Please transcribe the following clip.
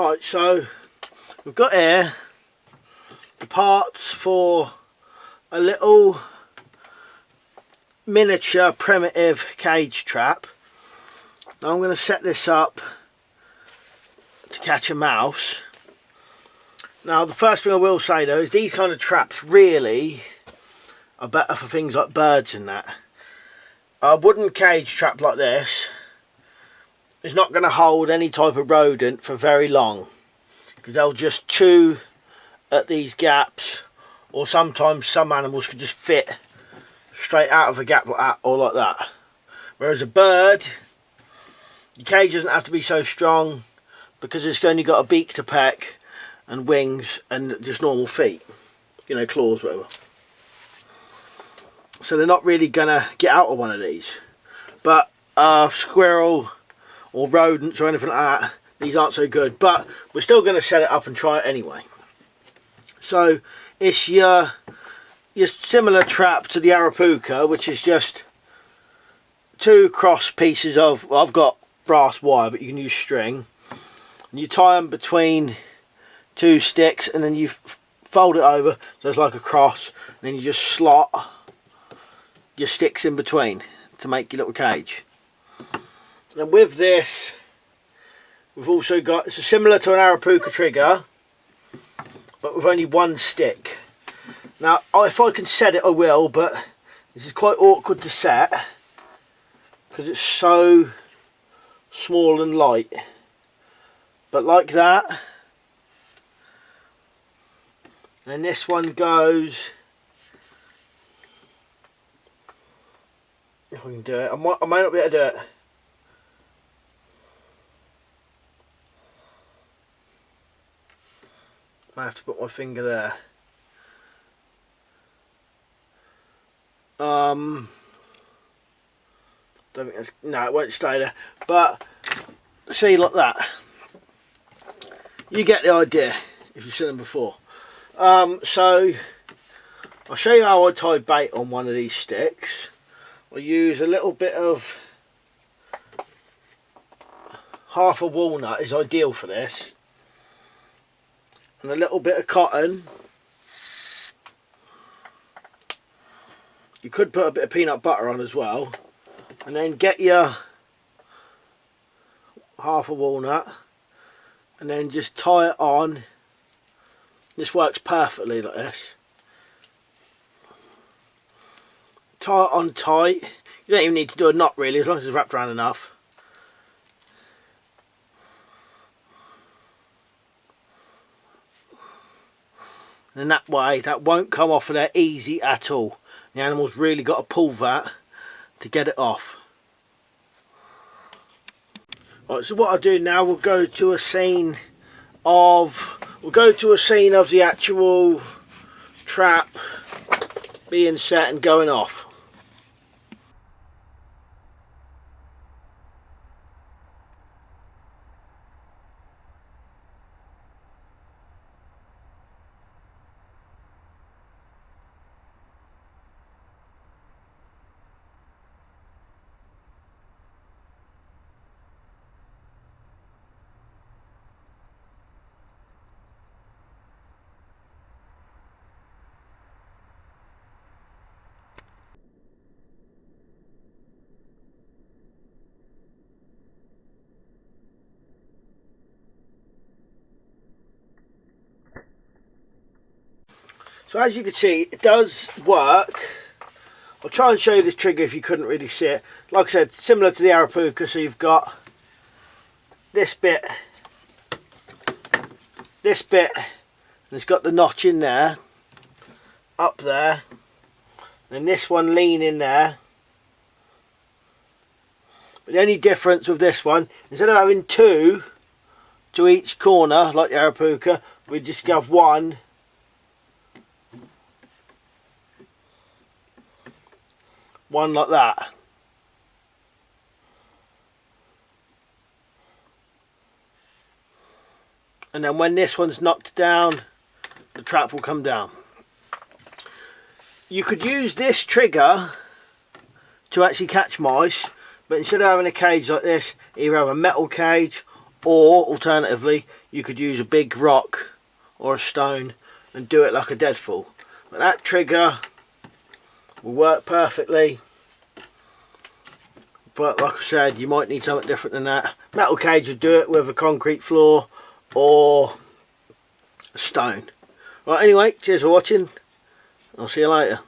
Right, so we've got here the parts for a little miniature primitive cage trap. Now I'm going to set this up to catch a mouse. Now the first thing I will say though is these kind of traps really are better for things like birds and that. A wooden cage trap like this is not going to hold any type of rodent for very long, because they'll just chew at these gaps, or sometimes some animals can just fit straight out of a gap like that or like that. Whereas a bird, your cage doesn't have to be so strong because it's only got a beak to peck and wings and just normal feet, you know, claws, whatever. So they're not really gonna get out of one of these. But squirrel or rodents or anything like that, these aren't so good, but we're still going to set it up and try it anyway. So it's your similar trap to the Arapuca, which is just two cross pieces of, well, I've got brass wire, but you can use string, and you tie them between two sticks and then you fold it over so it's like a cross, and then you just slot your sticks in between to make your little cage. And with this, we've also got, it's similar to an Arapuca trigger, but with only one stick. Now, if I can set it, I will, but this is quite awkward to set because it's so small and light. But like that, and this one goes, if I can do it, I might not be able to do it. I have to put my finger there. Don't think that's, no, it won't stay there. But see, like that. You get the idea if you've seen them before. So I'll show you how I tie bait on one of these sticks. I use a little bit of, half a walnut is ideal for this, and a little bit of cotton. You could put a bit of peanut butter on as well, and then get your half a walnut and then just tie it on. This works perfectly like this. Tie it on tight. You don't even need to do a knot really, as long as it's wrapped around enough. And that way, that won't come off of there easy at all. The animal's really got to pull that to get it off. Right, so what I'll do now, we'll go to a scene of the actual trap being set and going off. So as you can see, it does work. I'll try and show you this trigger if you couldn't really see it. Like I said, similar to the Arapuca, so you've got this bit, and it's got the notch in there, up there, and this one leaning there. But the only difference with this one, instead of having two to each corner like the Arapuca, we just have one like that. And then when this one's knocked down, the trap will come down. You could use this trigger to actually catch mice, but instead of having a cage like this, either have a metal cage, or alternatively you could use a big rock or a stone and do it like a deadfall. But that trigger will work perfectly. But like I said, you might need something different than that. Metal cage would do it with a concrete floor or a stone. Right, anyway, cheers for watching. I'll see you later.